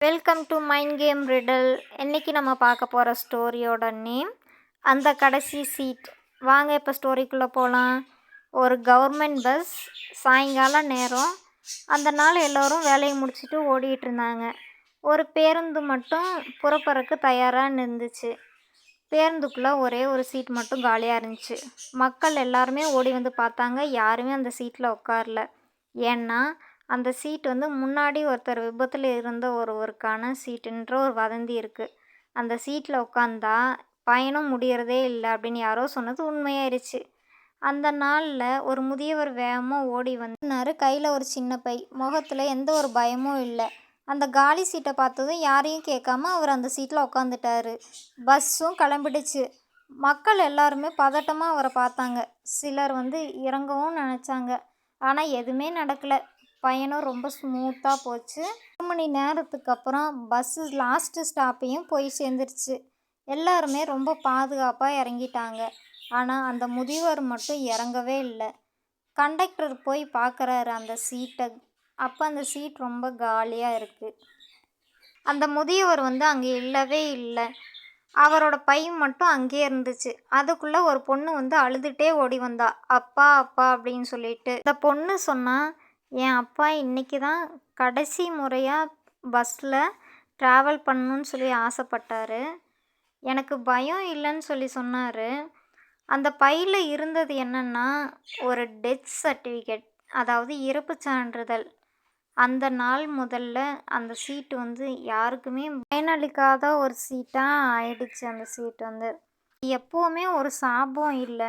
Welcome to mind game riddle. இன்றைக்கி நம்ம பார்க்க போகிற ஸ்டோரியோட நேம் அந்த கடைசி சீட். வாங்க இப்போ ஸ்டோரிக்குள்ளே போகலாம். ஒரு கவர்மெண்ட் பஸ், சாயங்காலம் நேரம். அந்த நாள் எல்லோரும் வேலையை முடிச்சுட்டு ஓடிட்டு இருந்தாங்க. ஒரு பேருந்து மட்டும் புறப்பறக்கு தயாராக இருந்துச்சு. பேருந்துக்குள்ளே ஒரே ஒரு சீட் மட்டும் காலியாக இருந்துச்சு. மக்கள் எல்லாருமே ஓடி வந்து பார்த்தாங்க. யாருமே அந்த சீட்டில் உட்காரல. ஏன்னா அந்த சீட் முன்னாடி ஒருத்தர் விபத்தில் இருந்த ஒருவருக்கான சீட்டுன்ற ஒரு வதந்தி இருக்குது. அந்த சீட்டில் உட்காந்தா பயணம் முடியறதே இல்லை அப்படின்னு யாரோ சொன்னது உண்மையாயிருச்சு. அந்த நாளில் ஒரு முதியவர் வேகமாக ஓடி வந்தார். கையில் ஒரு சின்ன பை, முகத்தில் எந்த ஒரு பயமும் இல்லை. அந்த காலி சீட்டை பார்த்ததும் யாரையும் கேட்காம அவர் அந்த சீட்டில் உட்காந்துட்டாரு. பஸ்ஸும் கிளம்பிடுச்சு. மக்கள் எல்லாருமே பதட்டமாக அவரை பார்த்தாங்க. சிலர் இறங்கவும் நினச்சாங்க. ஆனால் எதுவுமே நடக்கலை. பயணம் ரொம்ப ஸ்மூத்தாக போச்சு. 1 மணி நேரத்துக்கு அப்புறம் பஸ்ஸு லாஸ்ட்டு ஸ்டாப்பையும் போய் சேர்ந்துருச்சு. எல்லாருமே ரொம்ப பாதுகாப்பாக இறங்கிட்டாங்க. ஆனால் அந்த முதியவர் மட்டும் இறங்கவே இல்லை. கண்டக்டர் போய் பார்க்குறாரு அந்த சீட்டை. அப்போ அந்த சீட் ரொம்ப காலியாக இருக்குது. அந்த முதியவர் அங்கே இல்லவே இல்லை. அவரோட பை மட்டும் அங்கேயே இருந்துச்சு. அதுக்குள்ளே ஒரு பொண்ணு அழுதுகிட்டே ஓடி வந்தா. அப்பா அப்பா அப்படின்னு சொல்லிட்டு. அந்த பொண்ணு சொன்னா, என் அப்பா இன்றைக்கி தான் கடைசி முறையாக பஸ்ஸில் ட்ராவல் பண்ணணுன்னு சொல்லி ஆசைப்பட்டார். எனக்கு பயம் இல்லைன்னு சொல்லி சொன்னார். அந்த பையில் இருந்தது என்னென்னா ஒரு டெத் சர்டிஃபிகேட், அதாவது இறப்பு சான்றிதழ். அந்த நாள் முதல்ல அந்த சீட்டு யாருக்குமே பயனளிக்காத ஒரு சீட்டாக ஆயிடுச்சு. அந்த சீட் எப்போவுமே ஒரு சாபம் இல்லை,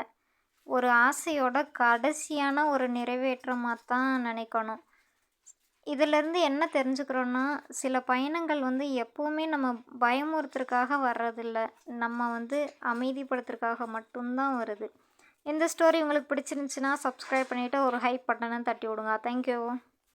ஒரு ஆசையோட கடைசியான ஒரு நிறைவேற்றமாக தான் நினைக்கணும். இதிலேருந்து என்ன தெரிஞ்சுக்கிறோன்னா, சில பயணங்கள் எப்போவுமே நம்ம பயமுறுத்துறதுக்காக வர்றதில்ல, நம்ம அமைதிப்படுத்துறதுக்காக மட்டும்தான் வருது. இந்த ஸ்டோரி உங்களுக்கு பிடிச்சிருந்துச்சுன்னா சப்ஸ்கிரைப் பண்ணிவிட்டு ஒரு ஹைப் பட்டனை தட்டி விடுங்க. தேங்க்யூ.